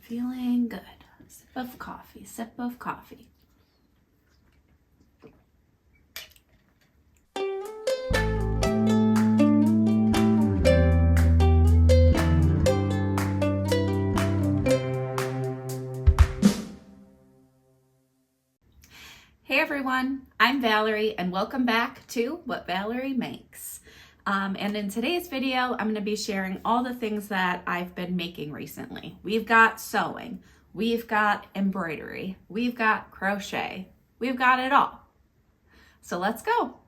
Feeling good. Sip of coffee, sip of coffee. Hey everyone, I'm Valerie and welcome back to What Valerie Makes. And in today's video, I'm going to be sharing all the things that I've been making recently. We've got sewing, we've got embroidery, we've got crochet, we've got it all. So let's go.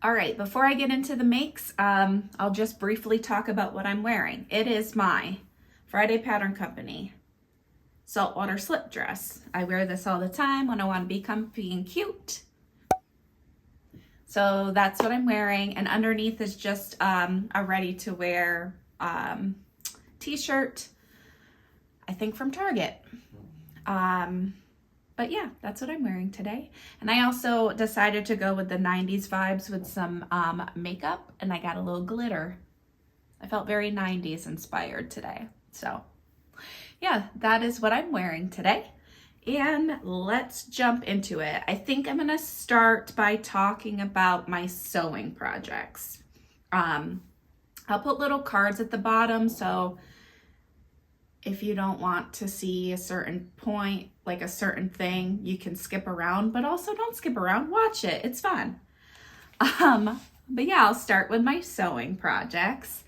All right, before I get into the makes, I'll just briefly talk about what I'm wearing. It is my Friday Pattern Company Saltwater Slip Dress. I wear this all the time when I want to be comfy and cute. So that's what I'm wearing, and underneath is just a ready-to-wear t-shirt, I think from Target. But yeah, that's what I'm wearing today. And I also decided to go with the 90s vibes with some makeup, and I got a little glitter. I felt very 90s inspired today. So yeah, that is what I'm wearing today. And let's jump into it. I think I'm gonna start by talking about my sewing projects. I'll put little cards at the bottom, so if you don't want to see a certain point, like a certain thing, you can skip around, but also don't skip around, watch it, it's fun. But yeah, I'll start with my sewing projects.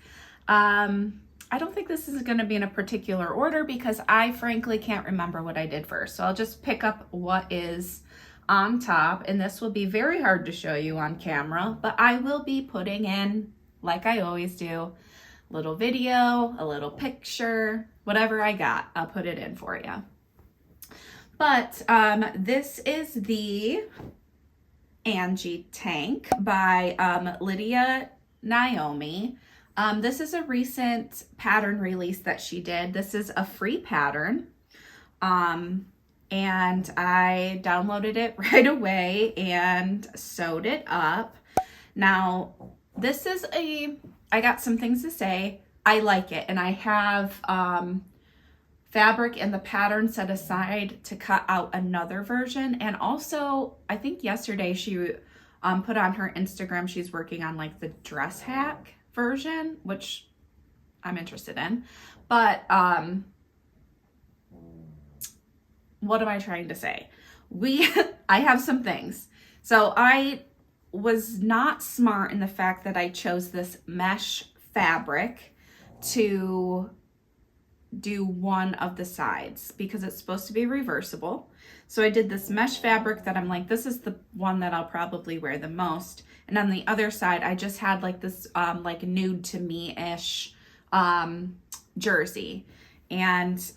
I don't think this is going to be in a particular order because I frankly can't remember what I did first. So I'll just pick up what is on top, and this will be very hard to show you on camera, but I will be putting in, like I always do, a little video, a little picture, whatever I got, I'll put it in for you. But this is the Angie Tank by Lydia Naomi. This is a recent pattern release that she did. This is a free pattern, and I downloaded it right away and sewed it up. Now, this is I got some things to say. I like it, and I have fabric and the pattern set aside to cut out another version. And also, I think yesterday she put on her Instagram, she's working on like the dress hack version, which I'm interested in. But what am I trying to say? I have some things. So I was not smart in the fact that I chose this mesh fabric to do one of the sides because it's supposed to be reversible. So I did this mesh fabric that I'm like, this is the one that I'll probably wear the most. And on the other side, I just had like this like nude to me-ish jersey. And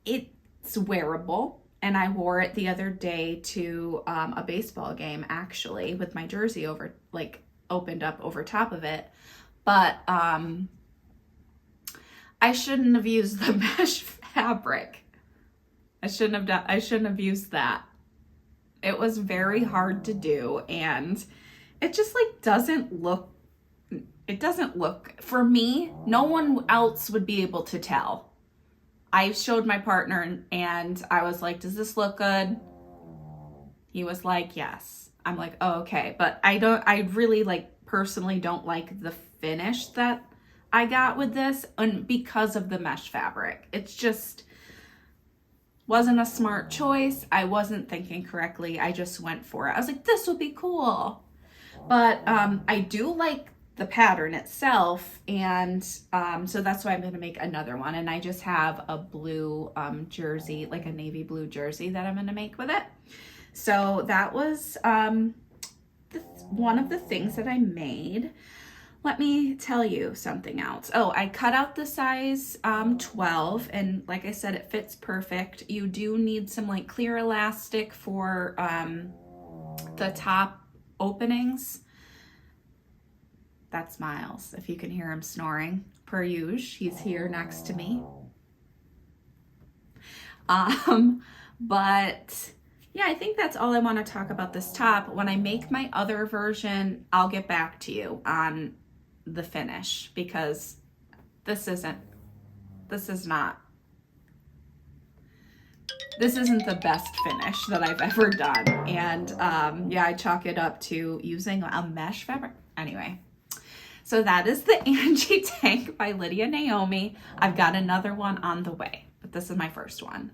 it's wearable. And I wore it the other day to a baseball game, actually, with my jersey over, like, opened up over top of it. But I shouldn't have used the mesh fabric. I shouldn't have used that. It was very hard to do, and it just like doesn't look, for me, no one else would be able to tell. I showed my partner and I was like, does this look good? He was like, yes. I'm like, oh, okay. But I really like personally don't like the finish that I got with this, and because of the mesh fabric. It's just wasn't a smart choice. I wasn't thinking correctly. I just went for it. I was like, this will be cool. But I do like the pattern itself, and so that's why I'm going to make another one. And I just have a blue jersey, like a navy blue jersey that I'm going to make with it. So that was one of the things that I made. Let me tell you something else. Oh, I cut out the size 12, and like I said, it fits perfect. You do need some like clear elastic for the top openings. That's Miles, if you can hear him snoring, per usual. He's here next to me. But yeah, I think that's all I want to talk about this top. When I make my other version, I'll get back to you on the finish, because this is not This isn't the best finish that I've ever done. And yeah, I chalk it up to using a mesh fabric. Anyway, so that is the Angie Tank by Lydia Naomi. I've got another one on the way, but this is my first one.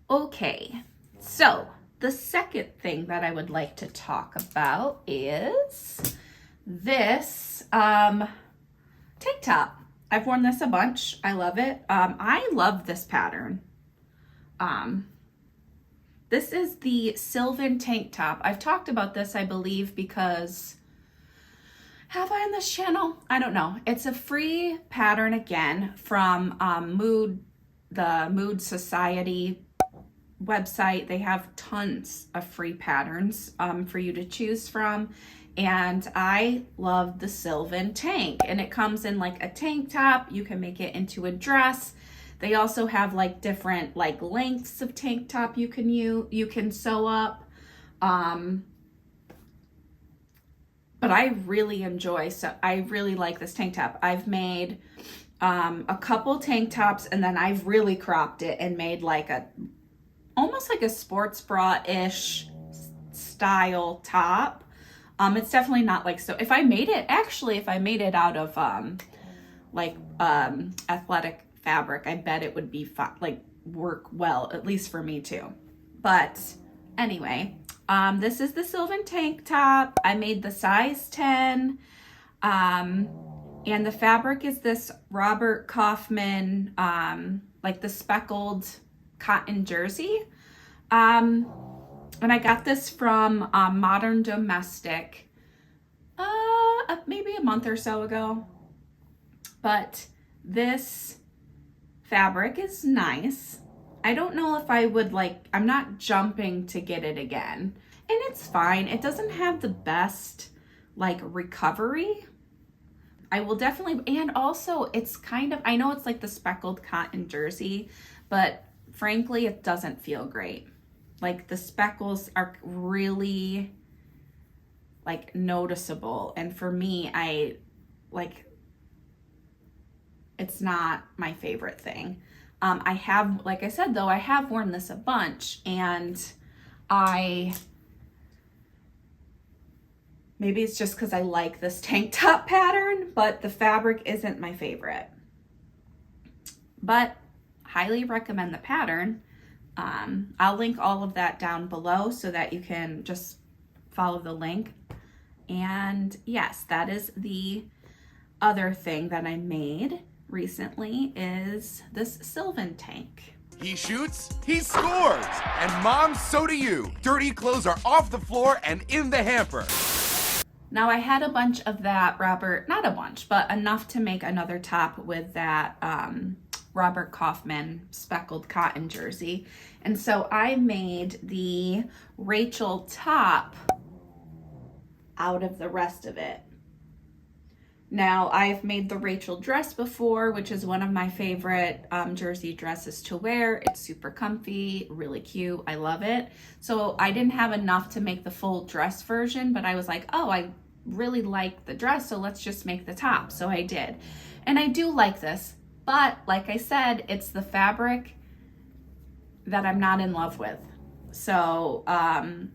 Okay, so the second thing that I would like to talk about is this tank top. I've worn this a bunch. I love it. I love this pattern. This is the Sylvan tank top. I've talked about this, I believe, because have I on this channel? I don't know. It's a free pattern again from the Mood Society website. They have tons of free patterns for you to choose from. And I love the Sylvan Tank, and it comes in like a tank top. You can make it into a dress. They also have like different like lengths of tank top you can sew up. But I really I really like this tank top. I've made a couple tank tops, and then I've really cropped it and made like almost like a sports bra-ish style top. It's definitely not like, so if I made it out of athletic fabric, I bet it would be work well, at least for me too. But anyway, this is the Sylvan tank top. I made the size 10, and the fabric is this Robert Kaufman, like the speckled cotton jersey. And I got this from Modern Domestic maybe a month or so ago. But this fabric is nice. I don't know if I would I'm not jumping to get it again. And it's fine. It doesn't have the best recovery. I will definitely, and also it's kind of, I know it's like the speckled cotton jersey, but frankly, it doesn't feel great. Like the speckles are really noticeable. And for me, it's not my favorite thing. I have, like I said, though, I have worn this a bunch, and maybe it's just because I like this tank top pattern, but the fabric isn't my favorite. But highly recommend the pattern. I'll link all of that down below so that you can just follow the link. And yes, that is the other thing that I made recently, is this Sylvan tank. He shoots, he scores, and Mom, so do you. Dirty clothes are off the floor and in the hamper. Now I had a bunch of that not a bunch, but enough to make another top with that Robert Kaufman speckled cotton jersey. And so I made the Rachel top out of the rest of it. Now I've made the Rachel dress before, which is one of my favorite jersey dresses to wear. It's super comfy, really cute. I love it. So I didn't have enough to make the full dress version, but I was like, oh, I really like the dress, so let's just make the top. So I did. And I do like this, but like I said, it's the fabric that I'm not in love with. So I'm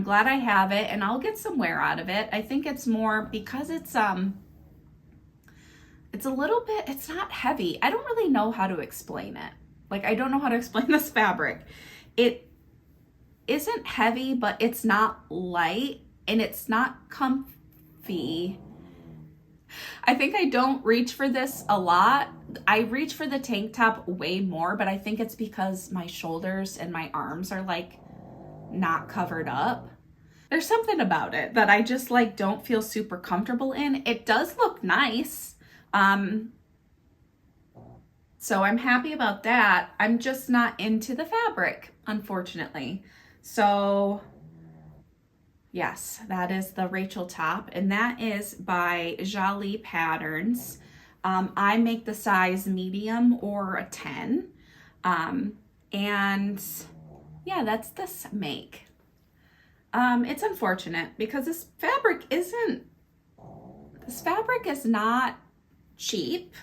glad I have it, and I'll get some wear out of it. I think it's more because it's a little bit, it's not heavy. I don't really know how to explain it. I don't know how to explain this fabric. It isn't heavy, but it's not light, and it's not comfy. I think I don't reach for this a lot. I reach for the tank top way more, but I think it's because my shoulders and my arms are not covered up. There's something about it that I just don't feel super comfortable in. It does look nice. So I'm happy about that. I'm just not into the fabric, unfortunately. So yes, that is the Rachel top, and that is by Jolie Patterns. I make the size medium or a 10. And yeah, that's this make. It's unfortunate because this fabric is not cheap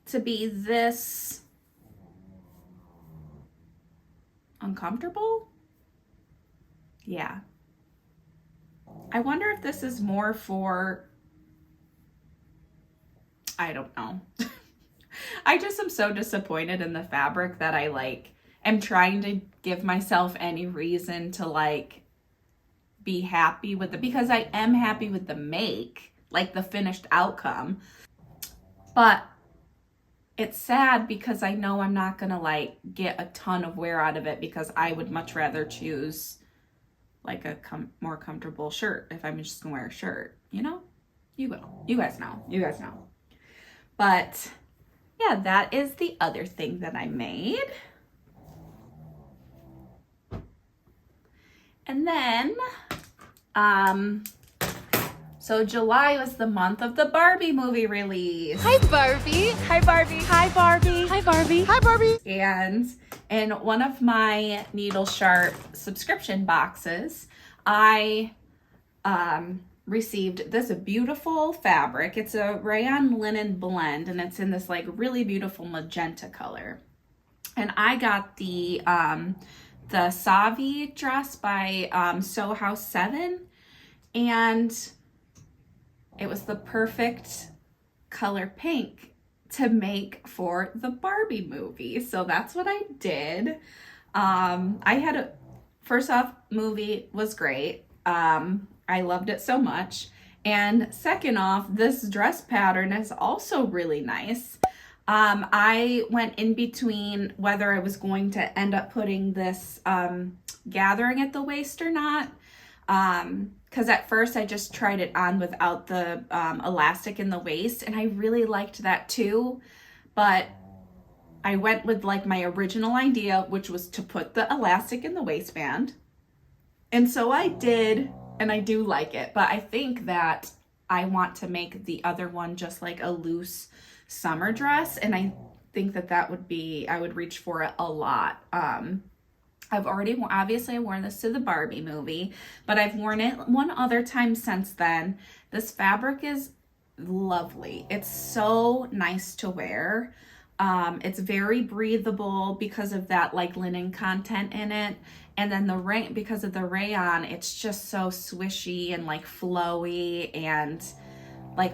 to be this uncomfortable. Yeah. I wonder if this is more for, I don't know. I just am so disappointed in the fabric that I like am trying to give myself any reason to like be happy with it, because I am happy with the make, like the finished outcome. But it's sad because I know I'm not gonna like get a ton of wear out of it, because I would much rather choose like a more comfortable shirt if I'm just gonna wear a shirt, you know? You will. You guys know. You guys know. But yeah, that is the other thing that I made. And then, so July was the month of the Barbie movie release. Hi Barbie. Hi Barbie. Hi Barbie. Hi Barbie. Hi Barbie. And in one of my Needle Sharp subscription boxes, I received this beautiful fabric. It's a rayon linen blend, and it's in this like really beautiful magenta color. And I got the Savi dress by Sew House 7, and it was the perfect color pink to make for the Barbie movie. So that's what I did. First off, movie was great. I loved it so much. And second off, this dress pattern is also really nice. I went in between whether I was going to end up putting this gathering at the waist or not. Because at first I just tried it on without the elastic in the waist, and I really liked that too. But I went with like my original idea, which was to put the elastic in the waistband. And so I did, and I do like it. But I think that I want to make the other one just like a loose summer dress, and I think that that would be, I would reach for it a lot. I've already, obviously I worn this to the Barbie movie, but I've worn it one other time since then. This fabric is lovely. It's so nice to wear. It's very breathable because of that like linen content in it. And then because of the rayon, it's just so swishy and like flowy and like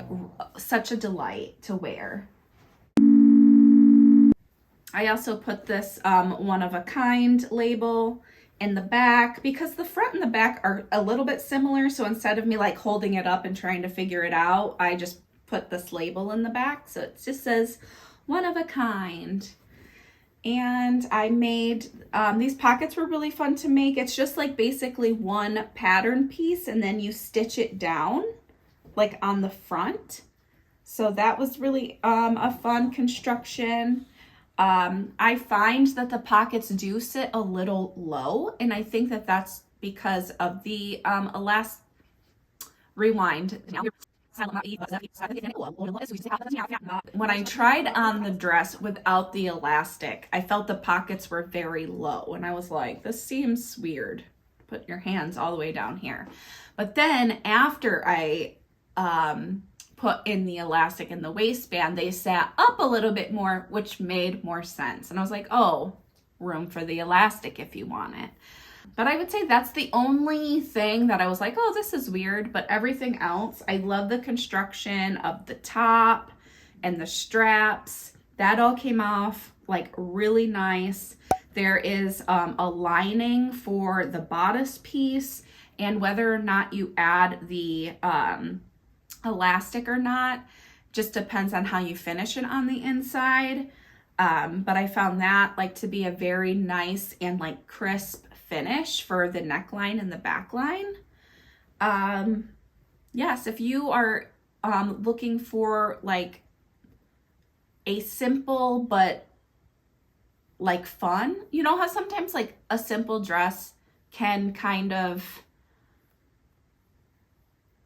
such a delight to wear. I also put this one of a kind label in the back because the front and the back are a little bit similar. So instead of me like holding it up and trying to figure it out, I just put this label in the back. So it just says one of a kind. And I made, these pockets were really fun to make. It's just like basically one pattern piece, and then you stitch it down like on the front. So that was really a fun construction. I find that the pockets do sit a little low, and I think that that's because of the rewind. When I tried on the dress without the elastic, I felt the pockets were very low, and I was like, this seems weird. Put your hands all the way down here. But then after I put in the elastic in the waistband, they sat up a little bit more, which made more sense. And I was like, oh, room for the elastic if you want it. But I would say that's the only thing that I was like, oh, this is weird. But everything else, I love the construction of the top and the straps. That all came off like really nice. There is a lining for the bodice piece, and whether or not you add the elastic or not just depends on how you finish it on the inside. But I found that like to be a very nice and like crisp finish for the neckline and the back line. Yes, if you are looking for like a simple but like fun, you know how sometimes like a simple dress can kind of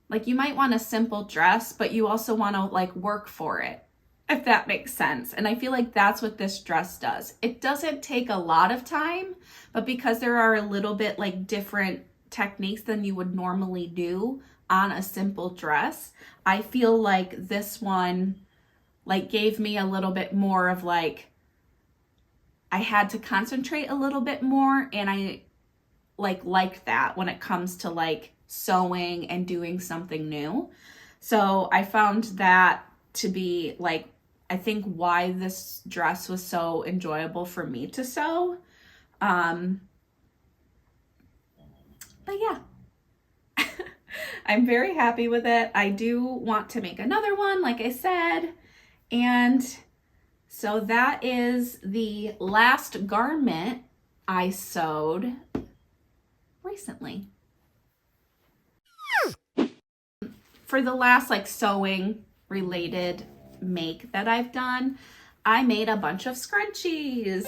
like, you might want a simple dress, but you also want to like work for it, if that makes sense. And I feel like that's what this dress does. It doesn't take a lot of time, but because there are a little bit like different techniques than you would normally do on a simple dress, I feel like this one like gave me a little bit more of like, I had to concentrate a little bit more, and I like that when it comes to like sewing and doing something new. So I found that to be like, I think why this dress was so enjoyable for me to sew. But yeah, I'm very happy with it. I do want to make another one, like I said. And so that is the last garment I sewed recently. For the last like sewing related make that I've done, I made a bunch of scrunchies.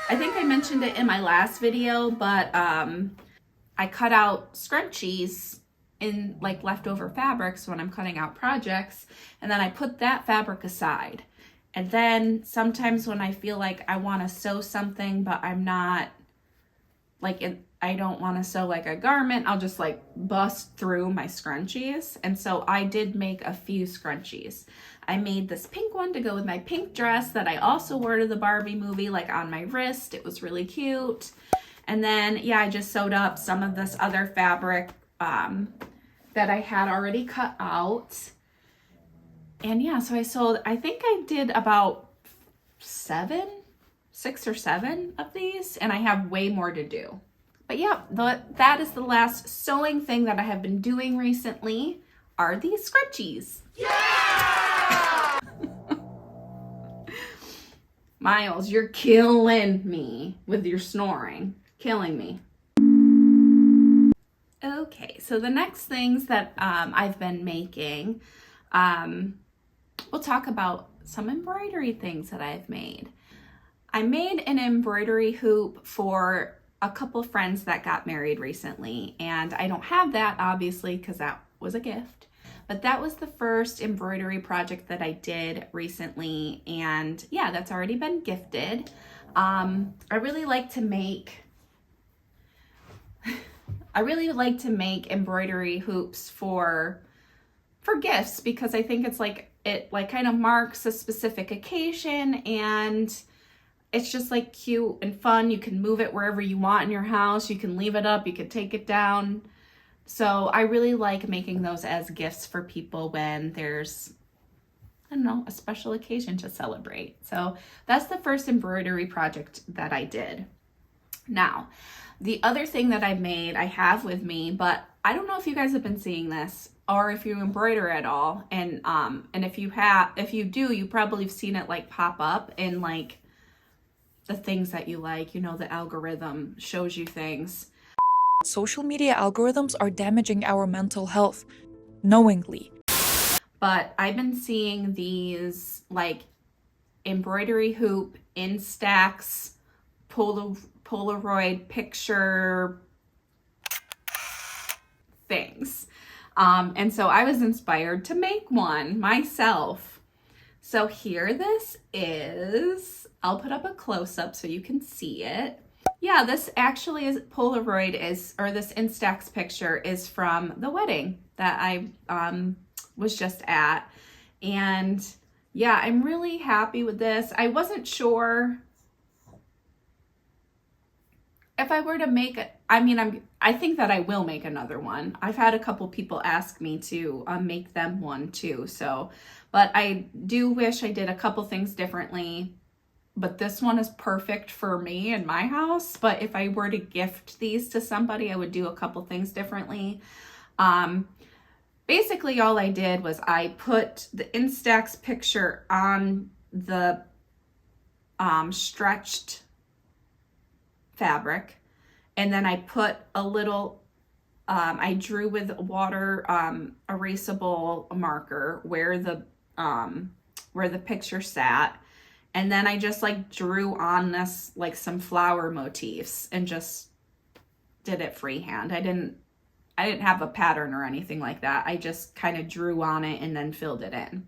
I think I mentioned it in my last video, but I cut out scrunchies in like leftover fabrics when I'm cutting out projects, and then I put that fabric aside. And then sometimes when I feel like I want to sew something, but I'm not like I don't want to sew like a garment, I'll just like bust through my scrunchies. And so I did make a few scrunchies. I made this pink one to go with my pink dress that I also wore to the Barbie movie, like on my wrist. It was really cute. And then, yeah, I just sewed up some of this other fabric that I had already cut out. And yeah, so I sold, I think I did about 6 or 7 of these, and I have way more to do. But yeah, that is the last sewing thing that I have been doing recently, are these scrunchies. Yeah! Miles, you're killing me with your snoring. Killing me. Okay, so the next things that I've been making, we'll talk about some embroidery things that I've made. I made an embroidery hoop for a couple friends that got married recently, and I don't have that obviously because that was a gift, but that was the first embroidery project that I did recently, and yeah, that's already been gifted. I really like to make embroidery hoops for gifts because I think it's like it like kind of marks a specific occasion, and it's just like cute and fun. You can move it wherever you want in your house. You can leave it up, you can take it down. So I really like making those as gifts for people when there's, I don't know, a special occasion to celebrate. So that's the first embroidery project that I did. Now, the other thing that I've made, I have with me, but I don't know if you guys have been seeing this or if you embroider at all. And if you do, you probably have seen it like pop up in like the things that you like, you know, the algorithm shows you things. Social media algorithms are damaging our mental health knowingly. But I've been seeing these like embroidery hoop, Instax, Polaroid picture things. And so I was inspired to make one myself. So here this is. I'll put up a close-up so you can see it. Yeah, this actually is Polaroid or this Instax picture is from the wedding that I was just at. And yeah, I'm really happy with this. I wasn't sure if I were to make it. I think that I will make another one. I've had a couple people ask me to make them one too. So, but I do wish I did a couple things differently. But this one is perfect for me in my house. But if I were to gift these to somebody, I would do a couple things differently. Basically, all I did was I put the Instax picture on the stretched fabric. And then I put a little, I drew with water erasable marker where the picture sat. And then I just like drew on this like some flower motifs and just did it freehand. I didn't have a pattern or anything like that. I just kind of drew on it and then filled it in.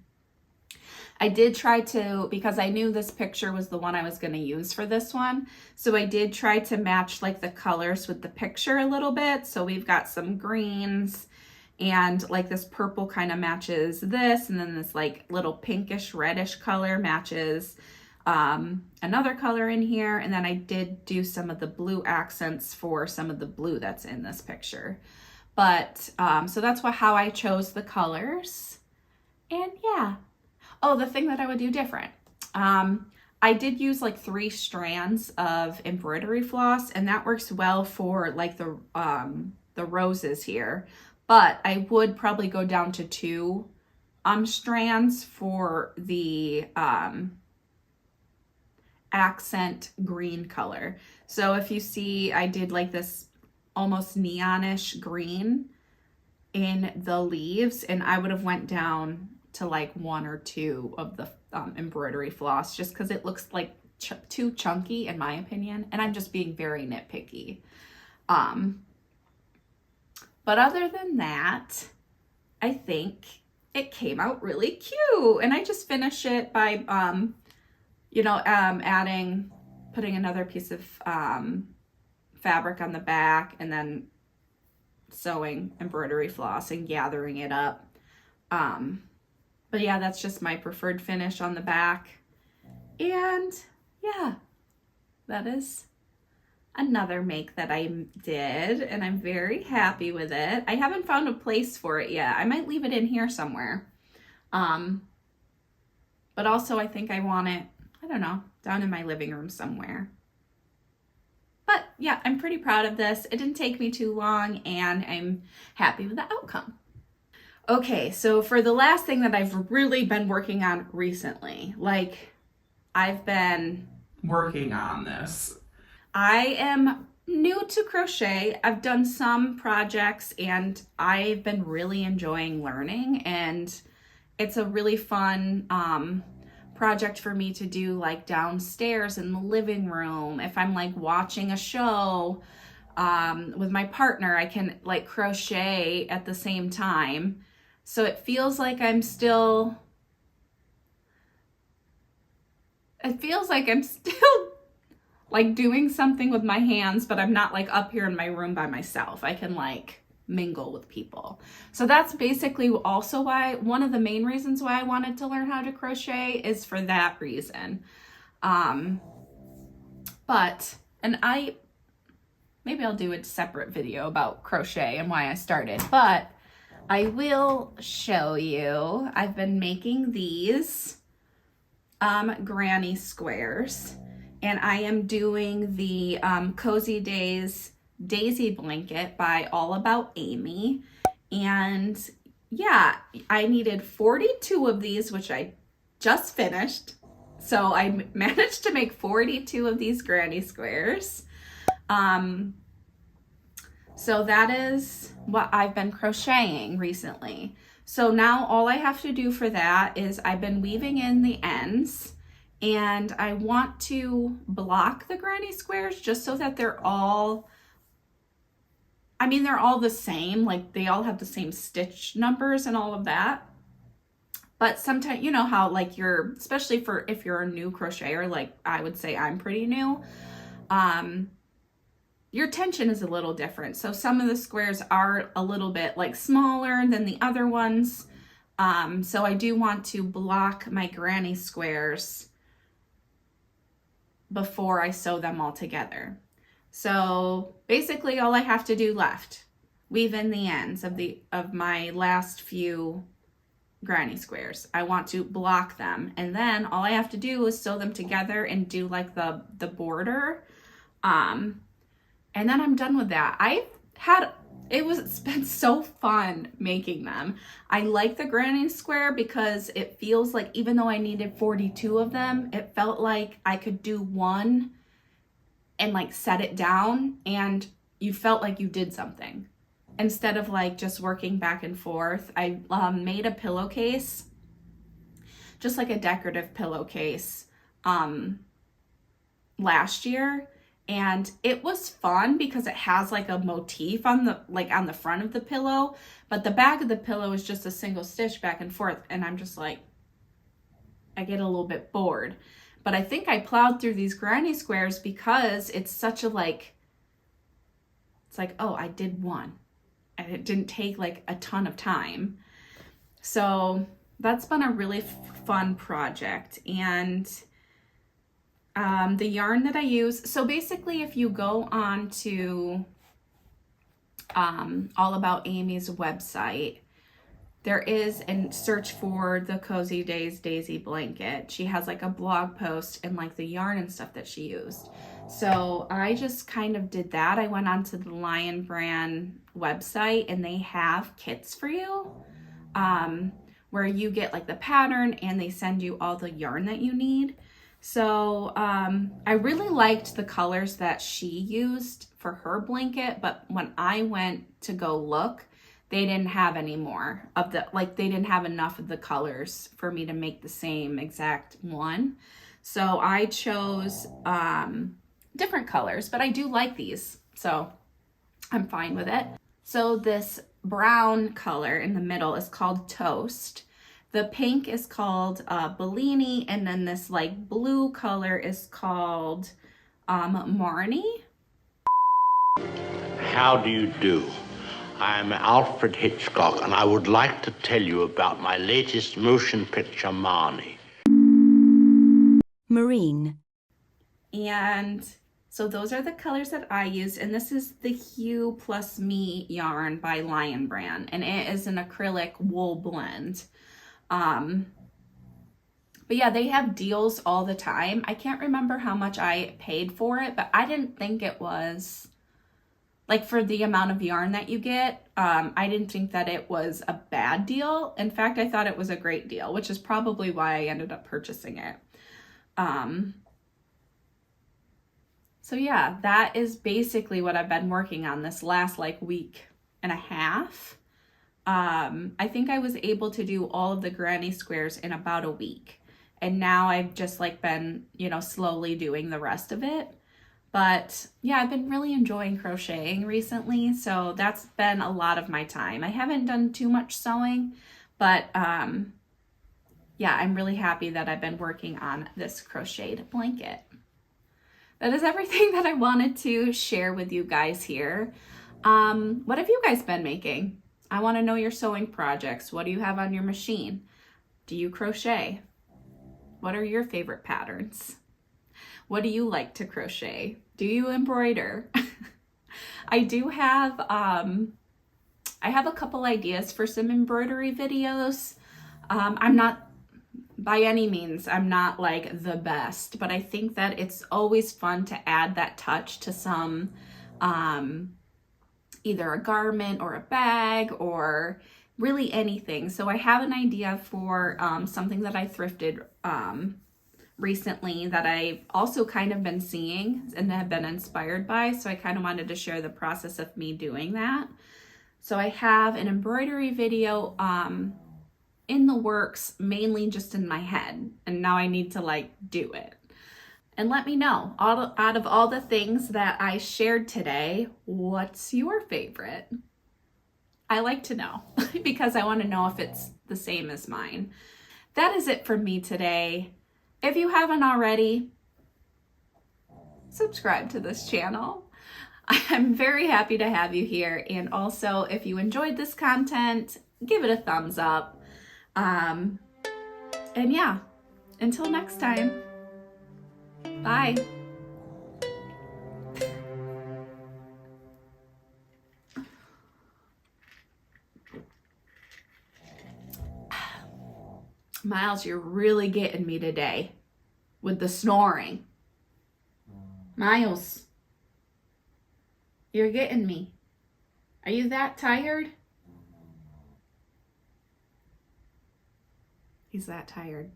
I did try to, because I knew this picture was the one I was going to use for this one. So I did try to match like the colors with the picture a little bit. So we've got some greens and like this purple kind of matches this. And then this like little pinkish reddish color matches another color in here, and then I did do some of the blue accents for some of the blue that's in this picture. But so that's how I chose the colors. And yeah. Oh, the thing that I would do different. I did use like 3 strands of embroidery floss, and that works well for like the roses here. But I would probably go down to 2 strands for the accent green color. So if you see, I did like this almost neonish green in the leaves, and I would have went down to like 1 or 2 of the embroidery floss just because it looks like too chunky in my opinion, and I'm just being very nitpicky. But other than that, I think it came out really cute, and I just finished it by putting another piece of fabric on the back, and then sewing embroidery floss and gathering it up. But yeah, that's just my preferred finish on the back. And yeah, that is another make that I did, and I'm very happy with it. I haven't found a place for it yet. I might leave it in here somewhere. But also I think I want it, I don't know, down in my living room somewhere. But yeah, I'm pretty proud of this. It didn't take me too long, and I'm happy with the outcome. Okay, so for the last thing that I've really been working on recently, like I've been working on this. I am new to crochet. I've done some projects and I've been really enjoying learning, and it's a really fun project for me to do like downstairs in the living room. If I'm like watching a show with my partner, I can like crochet at the same time. So it feels like I'm still like doing something with my hands, but I'm not like up here in my room by myself. I can like mingle with people. So that's basically also why, one of the main reasons why I wanted to learn how to crochet is for that reason. Maybe I'll do a separate video about crochet and why I started, but I will show you. I've been making these granny squares, and I am doing the Cozy Days Daisy Blanket by All About Amy. And yeah, I needed 42 of these, which I just finished. So I managed to make 42 of these granny squares. So that is what I've been crocheting recently. So now all I have to do for that is I've been weaving in the ends, and I want to block the granny squares just so that they're all the same, like they all have the same stitch numbers and all of that. But sometimes, you know how like especially if you're a new crocheter, like I would say I'm pretty new, your tension is a little different. So some of the squares are a little bit like smaller than the other ones. So I do want to block my granny squares before I sew them all together. So basically all I have to do left, weave in the ends of my last few granny squares. I want to block them, and then all I have to do is sew them together and do like the border. And then I'm done with that. It's been so fun making them. I like the granny square because it feels like, even though I needed 42 of them, it felt like I could do one and like set it down, and you felt like you did something instead of like just working back and forth. I made a pillowcase, just like a decorative pillowcase, last year. And it was fun because it has like a motif on the front of the pillow, but the back of the pillow is just a single stitch back and forth. And I'm just like, I get a little bit bored. But I think I plowed through these granny squares because it's such a it's like, oh, I did one. And it didn't take like a ton of time. So that's been a really fun project. And The yarn that I use, so basically if you go on to All About Amy's website, there is, and search for the Cozy Days Daisy blanket. She has like a blog post and like the yarn and stuff that she used. So I just kind of did that. I went onto the Lion Brand website and they have kits for you where you get like the pattern and they send you all the yarn that you need. So I really liked the colors that she used for her blanket, but when I went to go look, they didn't have any more of the, like they didn't have enough of the colors for me to make the same exact one. So I chose different colors, but I do like these, so I'm fine with it. So this brown color in the middle is called Toast. The pink is called Bellini, and then this like blue color is called Marnie. How do you do? I'm Alfred Hitchcock, and I would like to tell you about my latest motion picture, Marnie. Marine. And so those are the colors that I used, and this is the Hue Plus Me yarn by Lion Brand, and it is an acrylic wool blend. But yeah, they have deals all the time. I can't remember how much I paid for it, but I didn't think it was, like for the amount of yarn that you get, I didn't think that it was a bad deal. In fact, I thought it was a great deal, which is probably why I ended up purchasing it. So yeah, that is basically what I've been working on this last like week and a half. I think I was able to do all of the granny squares in about a week. And now I've just like been, you know, slowly doing the rest of it. But yeah, I've been really enjoying crocheting recently. So that's been a lot of my time. I haven't done too much sewing, but yeah, I'm really happy that I've been working on this crocheted blanket. That is everything that I wanted to share with you guys here. What have you guys been making? I want to know your sewing projects. What do you have on your machine? Do you crochet? What are your favorite patterns? What do you like to crochet? Do you embroider? I do have, I have a couple ideas for some embroidery videos. I'm not, by any means, I'm not like the best, but I think that it's always fun to add that touch to some, either a garment or a bag or really anything. So I have an idea for something that I thrifted recently that I've also kind of been seeing and have been inspired by. So I kind of wanted to share the process of me doing that. So I have an embroidery video in the works, mainly just in my head. And now I need to like do it. And let me know, out of all the things that I shared today, what's your favorite? I like to know because I want to know if it's the same as mine. That is it for me today. If you haven't already, subscribe to this channel. I'm very happy to have you here. And also, if you enjoyed this content, give it a thumbs up. And yeah, until next time, bye. Miles, you're really getting me today with the snoring. Miles, you're getting me. Are you that tired? He's that tired.